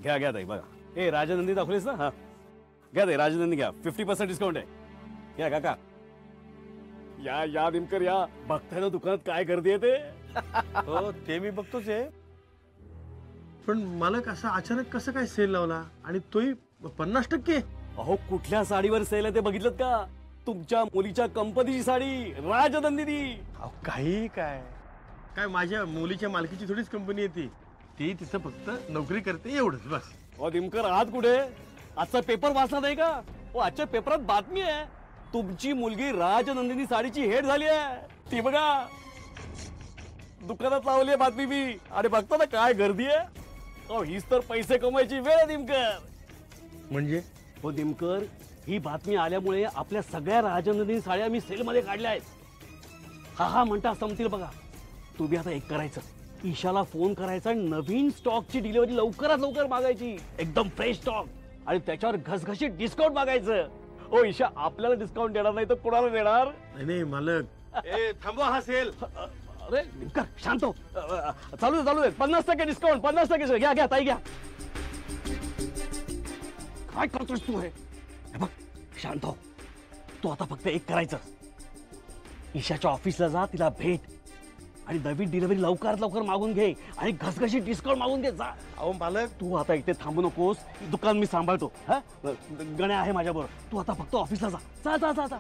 घ्या घ्या ताई बघा. ए राजनंदी दाखवलीस ना? हा घ्या ताई, राजनंदी घ्या. 50% डिस्काउंट आहे. घ्या काका. या या दिनकर या. बघताय ना दुकानात काय गर्दी आहे ते. हो ते मी बघतोच आहे. पण मालक असा अचानक कसं काय सेल लावला आणि तोही 50%? अहो कुठल्या साडीवर सेल आहे ते बघितलं का? तुमच्या मुलीच्या कंपनीची साडी राजनंदिनी. अहो काही काय काय माझ्या मुलीच्या मालकीची थोडीच कंपनी आहे ती तिथं फक्त नोकरी करते एवढंच बस. अहो दिनकर आहात कुठे? आजचा पेपर वाचला नाही का? हो आजच्या पेपरात बातमी आहे, तुमची मुलगी राजनंदिनी साडीची हेड झाली आहे. ती बघा दुकानात लावली आहे बातमी मी. आणि बघता ना काय गर्दी आहे. अहो हीच तर पैसे कमवायची वेळ आहे दिनकर. म्हणजे हो दिनकर, ही बातमी आल्यामुळे आपल्या सगळ्या राजनंदिनी साड्या मी सेल मध्ये काढल्या आहेत. हा म्हणता संपतील बघा. तुम्ही आता एक करायचं, ईशाला फोन करायचा, नवीन स्टॉकची डिलिव्हरी लवकरात लवकर मागायची, एकदम फ्रेश स्टॉक, आणि त्याच्यावर घसघशीत डिस्काउंट मागायचं. ओ ईशा, आपल्याला डिस्काउंट देणार नाही तर कोणाला देणार? नाही मालक. थांबवा हा सेल. अरे दिनकर शांत हो. चालू दे 50% डिस्काउंट. 50% घ्या घ्या ताई घ्या. काय करतोस तू? हे बघ शांत हो. तू आता फक्त एक करायचं, ईशाच्या ऑफिसला जा, तिला भेट आणि नवीन डिलिव्हरी लवकरात लवकर मागून घे आणि घसघशीत डिस्काउंट मागून घे. जा. अहो मालक तू आता इथे थांबू नकोस, दुकान मी सांभाळतो. हा गण्या आहे माझ्याबरोबर. तू आता फक्त ऑफिसला जा. जा जा जा जा.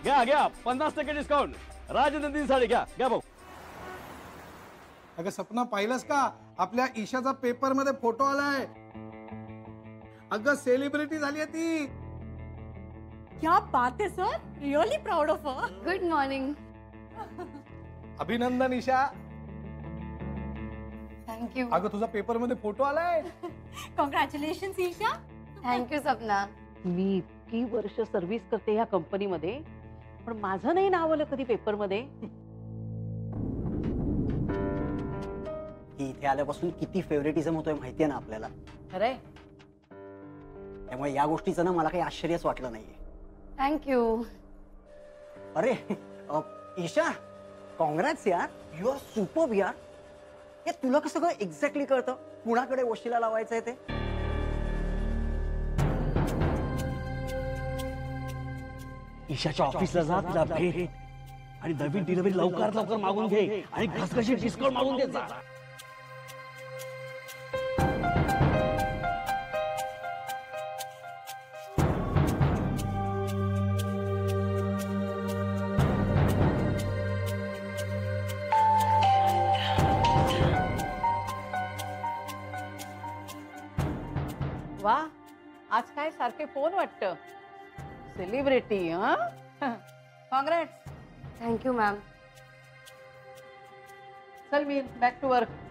घ्या घ्या 50% डिस्काउंट. राजनंदिनी साडी घ्या घ्या भाऊ. अगं सपना पाहिलंस का? आपल्या ईशाचा पेपर मध्ये फोटो आलाय. अगं सेलिब्रिटी झाली आहे ती. क्या बात है sir, really proud of her. Good morning. अभिनंदन ईशा. थँक्यू. अगं तुझा पेपर मध्ये फोटो आलाय. कॉंग्रॅच्युलेशन ईशा. थँक्यू सपना. मी इतकी वर्ष सर्व्हिस करते ह्या कंपनीमध्ये, पण माझं नाही नाव आलं कधी पेपरमध्ये. इथे आल्यापासून किती फेवरेटिझम होतोय माहितीये ना आपल्याला. खरंय. त्यामुळे या गोष्टीचं ना मला काही आश्चर्यच वाटलं नाहीये. थँक्यू. अरे ईशा, कॉंग्रॅट्स यार. यू आर सुपर्ब यार. हे तुला कसं काय एक्झॅक्टली कळतं कुणाकडे वशिला लावायचंय ते? ईशाच्या ऑफिसला जा, तिला भेट आणि नवीन डिलिव्हरी लवकरात लवकर मागून घे आणि घसघशीत डिस्काउंट मागून घे. जा. वा, आज काय सारखे फोन वाटतं. सेलिब्रिटी. हा कॉंग्रॅट्स. Thank you ma'am. चल मी बॅक टू वर्क.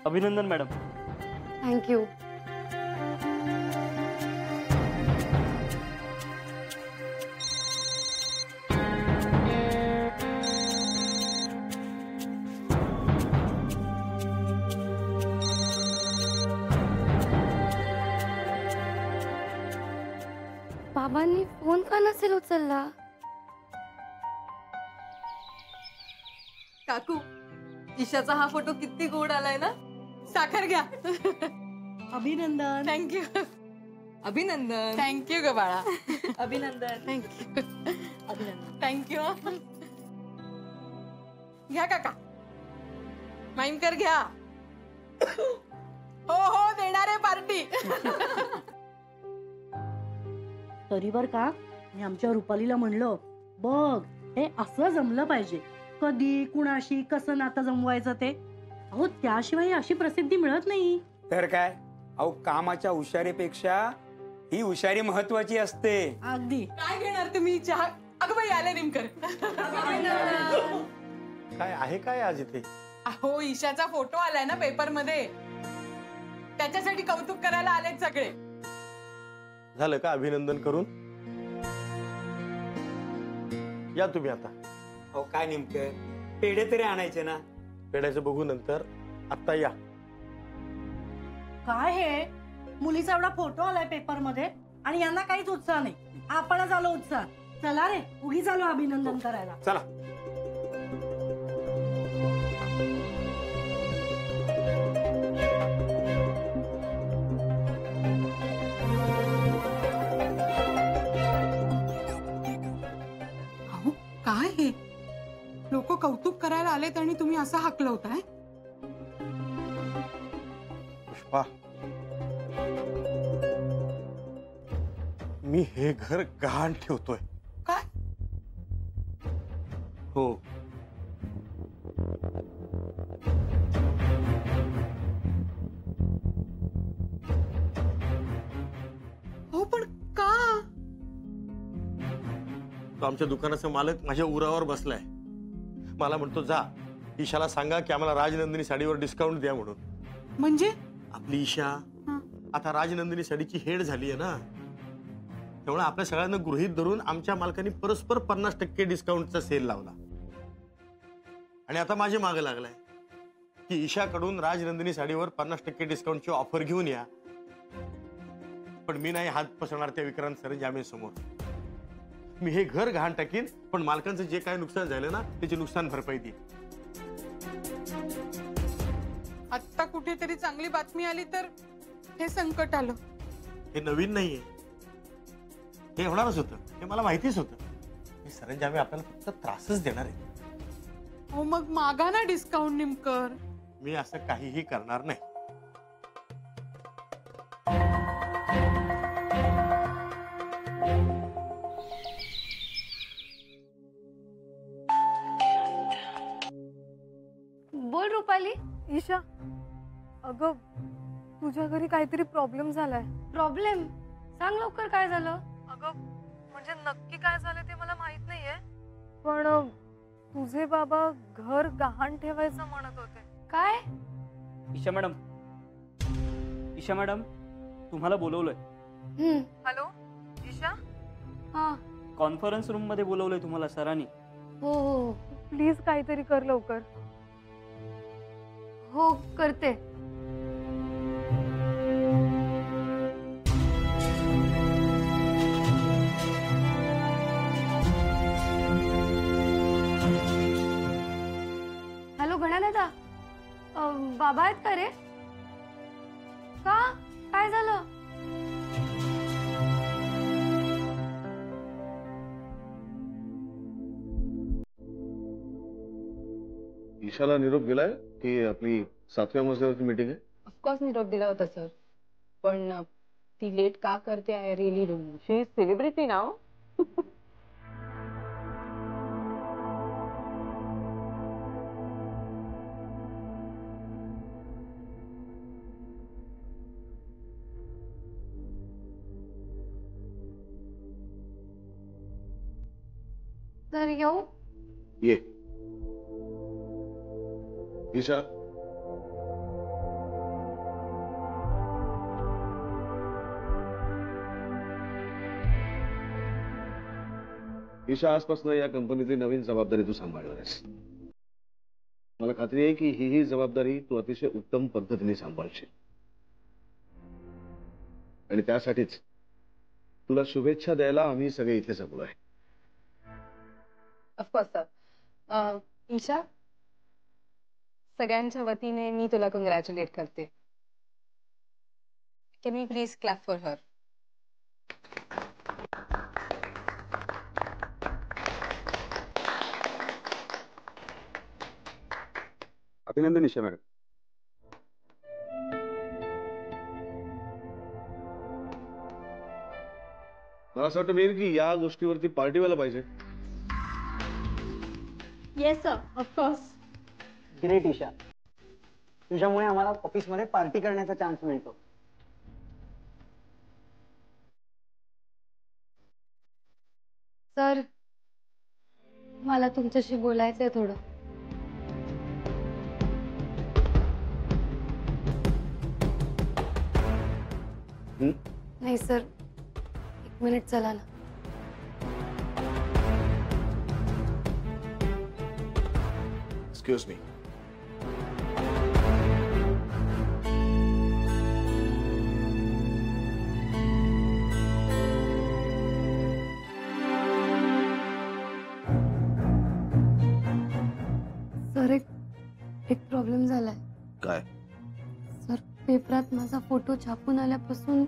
अभिनंदन मॅडम. थँक्यू. बाबांनी फोन का नसेल उचलला? काकू, ईशाचा हा फोटो किती गोड आलाय ना. साखर घ्या. अभिनंदन. थँक्यू. अभिनंदन. थँक्यू ग बाळा. अभिनंदन. थँक्यू. अभिनंदन. थँक्यू. घ्या काका. माईमकर घ्या. हो हो देणार आहे पार्टी. तरी बर का, मी आमच्या रुपालीला म्हणलं, बघ हे असं जमलं पाहिजे. कधी कुणाशी कसं नातं जमवायचं ते. अहो त्याशिवाय अशी प्रसिद्धी मिळत नाही. तर काय, अहो कामाच्या हुशारीपेक्षा ही हुशारी महत्वाची असते. अगदी. काय घेणार तुम्ही चहा? अगं बाई आले निमकर. काय आहे काय आज इथे? अहो ईशाचा फोटो आलाय ना पेपर मध्ये, त्याच्यासाठी कौतुक करायला आलेत सगळे. झालं का अभिनंदन करून? या तुम्ही आता. अहो काय नेमकं पेढे तरी आणायचे ना. पेढ्याचं बघू नंतर, आत्ता या. काय हे मुलीचा एवढा फोटो आलाय पेपर मध्ये आणि यांना काहीच उत्साह नाही. आपणच आलो उत्साह. चला रे, उगीच आलो अभिनंदन करायला. चला. अहो काय हे, लोक कौतुक करायला आलेत आणि तुम्ही असं हाकलवताय. पुष्पा, मी हे घर गहाण ठेवतोय. काय? हो. हो पण का? तो आमच्या दुकानाचा मालक माझ्या उरावर बसलाय. मला म्हणतो जा ईशाला सांगा की आम्हाला राजनंदिनी साडीवर डिस्काउंट द्या म्हणून. म्हणजे आपली ईशा आता राजनंदिनी साडीची हेड झाली आहे ना, त्यामुळे आपल्या सगळ्यांना गृहीत धरून आमच्या मालकांनी परस्पर 50% डिस्काउंटचा सेल लावला. आणि आता माझे मागे लागलाय की ईशाकडून राजनंदिनी साडीवर 50% डिस्काउंटची ऑफर घेऊन या. पण मी नाही हात पसरणार त्या विक्रांत सरंजामेसमोर. मी हे घर गहाण टाकीन, पण मालकांचं जे काय नुकसान झालं ना त्याची नुकसान भरपाई देईन. आत्ता कुठेतरी चांगली बातमी आली तर हे संकट आलं. हे नवीन नाहीये, हे होणारच होतं. हे मला माहितीच होतं. हे सरंजामे आपल्याला फक्त त्रासच देणार आहे. हो मग मागा ना डिस्काउंट निमकर. मी असं काहीही करणार नाही. बोल रुपाली. ईशा, अगं तुझ्या घरी काहीतरी प्रॉब्लेम झालाय. प्रॉब्लेम? सांग लवकर काय झालं. अगं म्हणजे नक्की काय झालं ते मला माहित नाहीये, पण तुझे बाबा घर गहाण ठेवायचं म्हणत होते. काय? ईशा मॅडम, ईशा मॅडम तुम्हाला बोलवलंय. हॅलो ईशा. हा. कॉन्फरन्स रूम मध्ये बोलवलंय तुम्हाला सरांनी. हो हो प्लीज काहीतरी कर लवकर. हो करते. हॅलो गणा दादा, बाबा आहेत का रे? का काय झालं? ईशाला निरोप दिलाय की आपली 7व्या मजल्यावरची मीटिंग आहे? ऑफकोर्स निरोप दिला होता सर, पण ती लेट का करते I really don't know. She is celebrity now. तर येऊ? ये ईशा. ईशा, आजपासून या कंपनीतली नवीन जबाबदारी तू सांभाळणार आहेस. मला खात्री आहे की ही जबाबदारी तू अतिशय उत्तम पद्धतीने सांभाळशील. आणि त्यासाठीच तुला शुभेच्छा द्यायला आम्ही सगळे इथे जमलो आहे. Of course sir. ईशा, सगळ्यांच्या वतीने मी तुला कॉंग्रॅच्युलेट करते. Can we please clap for her. अभिनंदन ईशा मॅडम. मला असं वाटतं मेन की या गोष्टीवरती पार्टी व्हायला पाहिजे. Yes sir, of course. Great Isha, तुझ्यामुळे आम्हाला ऑफिसमध्ये पार्टी करण्याचा चान्स मिळतो. सर मला तुमच्याशी बोलायचंय थोडं. नाही सर, 1 मिनिट चला ना. Excuse me. सर एक प्रॉब्लेम झालाय. काय? सर पेपरात माझा फोटो छापून आल्यापासून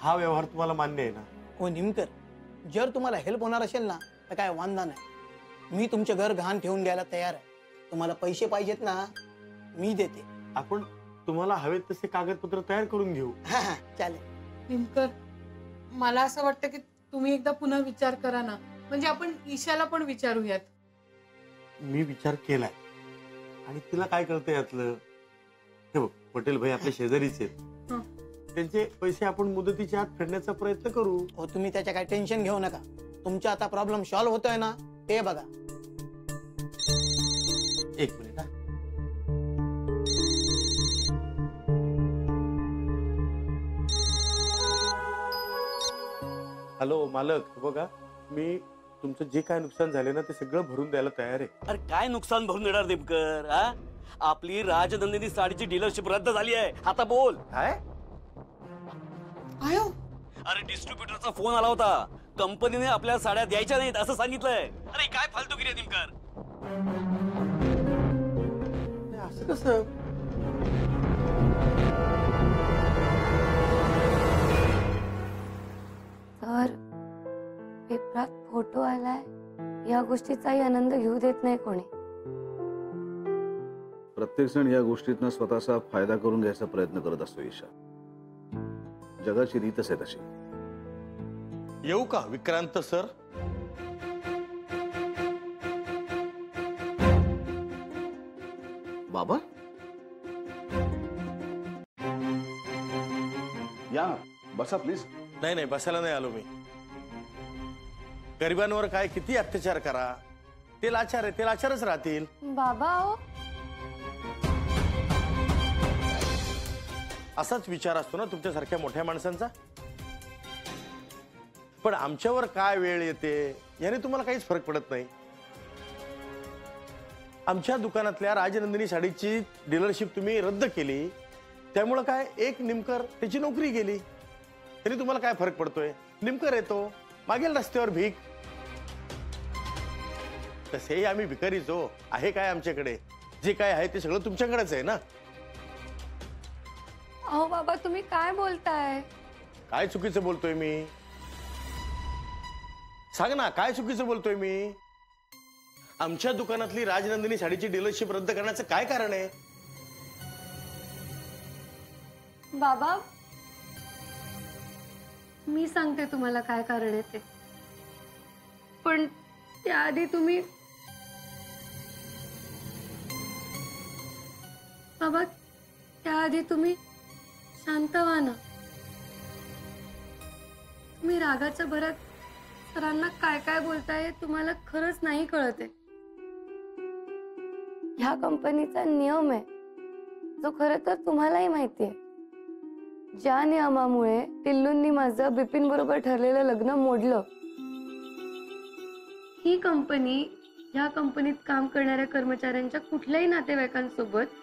हा व्यवहार तुम्हाला मान्य आहे ना? हो निमकर, जर तुम्हाला हेल्प होणार असेल ना तर काय वांधा नाही. मी तुमचे घर गहाण ठेवून द्यायला तयार आहे. तुम्हाला पैसे पाहिजेत ना, मी देते. आपण तुम्हाला हवेत तसे कागदपत्र तयार करून घेऊ. हा चालेल. निमकर, मला असं वाटतं की तुम्ही एकदा पुन्हा विचार करा ना, म्हणजे आपण ईशाला पण विचारूयात. मी विचार केलाय आणि तिला काय कळतं यातलं. हे बघ, पटेल भाई आपले शेजारीच आहेत. त्यांचे पैसे आपण मुदतीच्या आत फेडण्याचा प्रयत्न करू. हो तुम्ही त्याच्या काय टेन्शन घेऊ नका. तुमचा आता प्रॉब्लेम सॉल्व्ह होतोय ना, ते बघा. एक मिनिट हा. हॅलो मालक, हे बघा मी तुमचं जे काय नुकसान झाले ना ते सगळं भरून द्यायला तयार आहे. अरे काय नुकसान भरून देणार नेमकर? हा, आपली राजनंदिनी साडीची डीलरशिप रद्द झाली आहे. आता बोल. काय? आयो, अरे डिस्ट्रीब्युटरचा फोन आला होता. कंपनीने आपल्या साड्या द्यायच्या नाहीत असं सांगितलंय. अरे काय फालतूगिरी आहे नेमकर? असं कसं? सर पेपरात फोटो आलाय या गोष्टीचाही आनंद घेऊ देत नाही कोणी. प्रत्येक जण या गोष्टीतनं स्वतःचा फायदा करून घ्यायचा प्रयत्न करत असतो ईशा. जगाची रीतच आहे तशी. येऊ का विक्रांत सर? बाबा या, बसा प्लीज. नाही नाही, बसायला नाही आलो मी. गरिबांवर काय किती अत्याचार करा, ते लाचार आहे, ते लाचारच राहतील. बाबा हो, असाच विचार असतो ना तुमच्यासारख्या मोठ्या माणसांचा. पण आमच्यावर काय वेळ येते याने तुम्हाला काहीच फरक पडत नाही. आमच्या दुकानातल्या राजनंदिनी साडीची डीलरशिप तुम्ही रद्द केली, त्यामुळे काय एक निमकर त्याची नोकरी गेली. तरी तुम्हाला काय फरक पडतोय? निमकर येतो मागेल रस्त्यावर भीक. तसेही आम्ही भिकारीच हो. आहे काय आमच्याकडे? जे काय आहे ते सगळं तुमच्याकडेच आहे ना. अहो बाबा तुम्ही काय बोलताय? काय चुकीचं बोलतोय मी? सांग ना, काय चुकीचं बोलतोय मी? आमच्या दुकानातली राजनंदिनी साडीची डीलरशिप रद्द करण्याचं काय कारण आहे? बाबा मी सांगते तुम्हाला काय कारण आहे ते, पण त्याआधी तुम्ही बाबा त्याआधी तुम्ही शांत व्हा ना. तुम्ही रागाच्या भरात सरांना काय काय बोलताय हे तुम्हाला खरंच नाही कळत आहे. ह्या कंपनीचा नियम आहे जो खरं तर तुम्हालाही माहिती आहे. ज्या नियमामुळे टिल्लूंनी माझं बिपिन बरोबर ठरलेलं लग्न मोडलं. ही कंपनी ह्या कंपनीत काम करणाऱ्या कर्मचाऱ्यांच्या कुठल्याही नातेवाईकांसोबत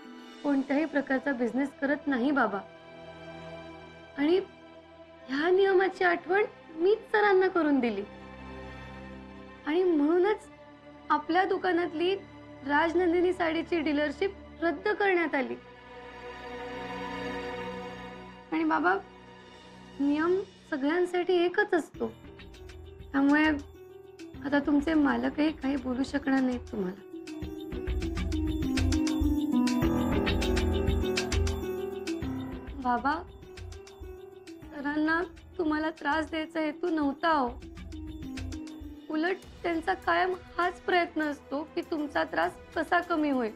कोणत्याही प्रकारचा बिझनेस करत नाही बाबा. आणि ह्या नियमाची आठवण मीच सरांना करून दिली आणि म्हणूनच आपल्या दुकानातली राजनंदिनी साडीची डीलरशिप रद्द करण्यात आली. आणि बाबा नियम सगळ्यांसाठी एकच असतो, त्यामुळे आता तुमचे मालकही काही बोलू शकणार नाहीत तुम्हाला. बाबा सरांना तुम्हाला त्रास द्यायचा हेतू नव्हता हो. उलट त्यांचा कायम हाच प्रयत्न असतो की तुमचा त्रास कसा कमी होईल.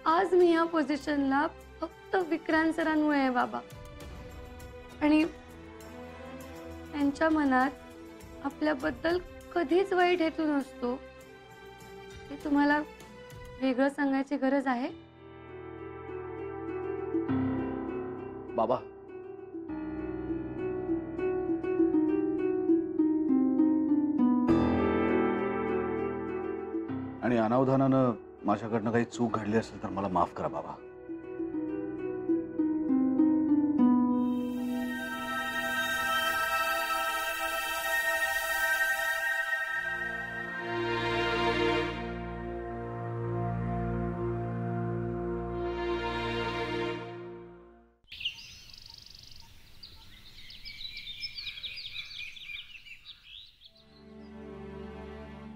आज मी या पोझिशनला फक्त विक्रांत सरांमुळे आहे बाबा. आणि त्यांच्या मनात आपल्याबद्दल कधीच वाईट हेतू नसतो. ते तुम्हाला वेगळं सांगायची गरज आहे? बाबा, आणि अनावधानानं माझ्याकडनं काही चूक घडली असेल तर मला माफ करा बाबा.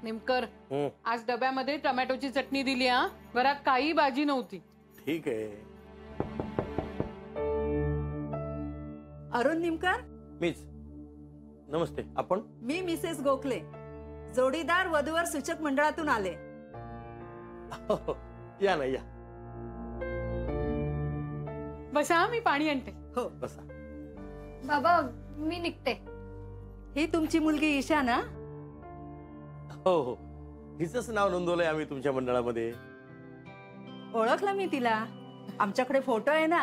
नेमकर आज डब्यामध्ये टोमॅटोची चटणी दिली हा. घरात काही भाजी नव्हती. ठीक आहे. अरुण निमकर, मीच. नमस्ते. आपण? मी मिसेस गोखले, जोडीदार वधूवर सूचक मंडळातून आले. या ना, या. बसा, मी पाणी आणते. हो बसा. बाबा मी निघते. ही तुमची मुलगी ईशा ना? हो हो, हिचंच नाव नोंदवलंय आम्ही तुमच्या मंडळामध्ये. ओळखलं मी तिला. आमच्याकडे फोटो आहे ना,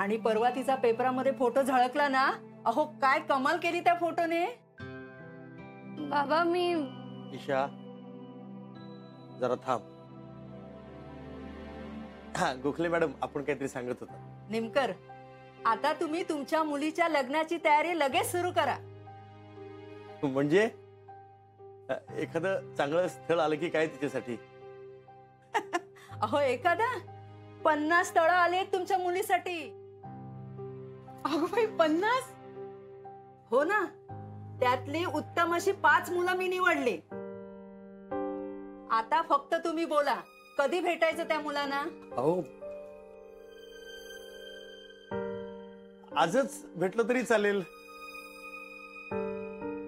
आणि परवा तिचा पेपरामध्ये फोटो झळकला ना. अहो काय कमाल केली त्या फोटोने. बाबा मी ईशा, जरा थांब. हा, गोखले मॅडम, आपण काहीतरी सांगत होता. निमकर, आता तुम्ही तुमच्या मुलीच्या लग्नाची तयारी लगेच सुरू करा. म्हणजे एखादं चांगलं स्थळ आलं की काय तिच्यासाठी? अहो एखादा 50 स्थळं आले तुमच्या मुलीसाठी. अगं बाई, 50? हो ना, त्यातली उत्तम अशी 5 मुलं मी निवडली. आता फक्त तुम्ही बोला, कधी भेटायचं त्या मुलांना? अहो, आजच भेटलं तरी चालेल.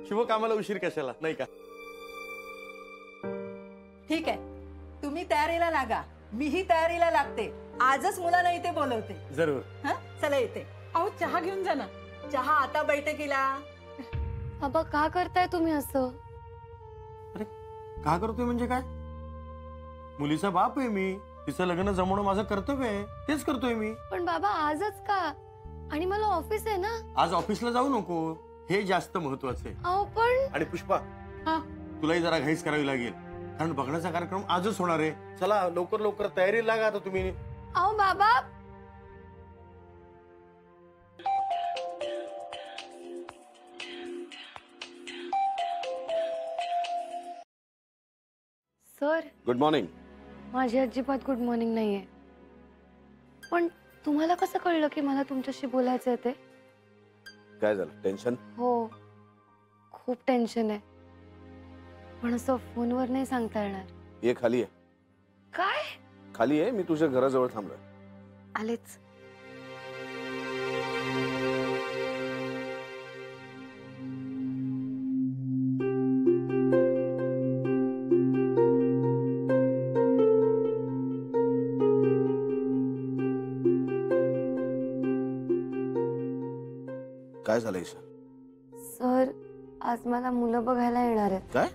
शुभकामाला उशीर कशाला, नाही का? ठीक आहे, तुम्ही तयारीला लागा, मीही तयारीला लागते. आजच मुलांना इथे बोलवते. जरूर. हा, चला येते. अहो चहा घेऊन जा ना. चहा आता बैठकीला. बाबा का करताय तुम्ही असं? का करतोय म्हणजे काय? मुलीचा बाप आहे मी. तिचं लग्न जमवणं माझं कर्तव्य आहे. तेच करतोय मी. पण बाबा आजच का? आणि मला ऑफिस आहे ना. आज ऑफिसला जाऊ नको, हे जास्त महत्वाचं आहे. अहो पण. आणि पुष्पा, तुलाही जरा घाईच करावी लागेल, कारण बघण्याचा कार्यक्रम आजच होणार आहे. चला लवकर लवकर तयारी लागा आता तुम्ही. अहो बाबा. Sir, good morning. माझी अजिबात गुड मॉर्निंग नाहीये. पण तुम्हाला कसं कळलं की मला तुमच्याशी बोलायचं आहे ते? काय झालं? टेन्शन? हो, खूप टेन्शन आहे. पण असं फोनवर नाही सांगता येणार. ये खाली आहे. काय? खाली आहे, मी तुझ्या घराजवळ थांबलोय. आलेच. काय झालं ईशा? सर, आज मला मुलं बघायला येणार आहेत. काय?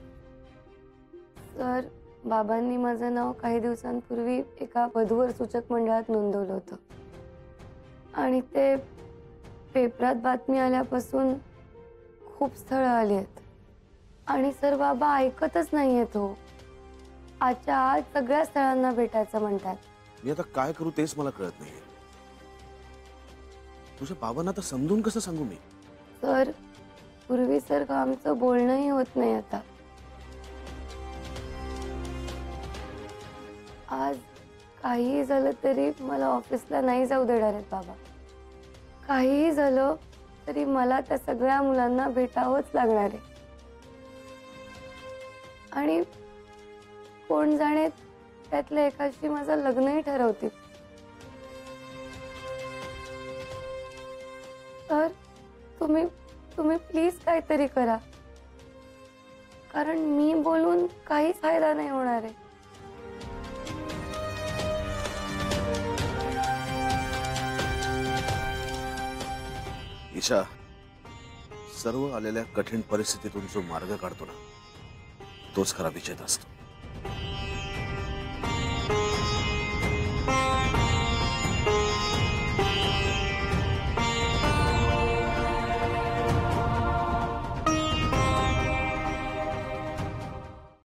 सर, बाबांनी माझं नाव काही दिवसांपूर्वी एका वधूवर सूचक मंडळात नोंदवलं होतं. आणि ते पेपरात बातमी आल्यापासून खूप स्थळं आली आहेत. आणि सर, बाबा ऐकतच नाहीयेत हो. आजच्या आज सगळ्या स्थळांना भेटायचं म्हणतात. मी आता काय करू तेच मला कळत नाही. तुझ्या बाबांना तर समजून कसं सांगू मी? सर, पूर्वीसारखं आमचं बोलणंही होत नाही आता. आज काहीही झालं तरी मला ऑफिसला नाही जाऊ देणार आहेत बाबा. काहीही झालं तरी मला त्या सगळ्या मुलांना भेटावंच लागणार आहे. आणि कोण जाणे त्यातल्या एकाशी माझं लग्नही ठरवतील. तर तुम्ही प्लीज काहीतरी करा, कारण मी बोलून काहीच फायदा नाही होणार आहे. ईशा, सर्व आलेल्या कठीण परिस्थितीतून जो मार्ग काढतो ना, तोच खरा विजय असतो.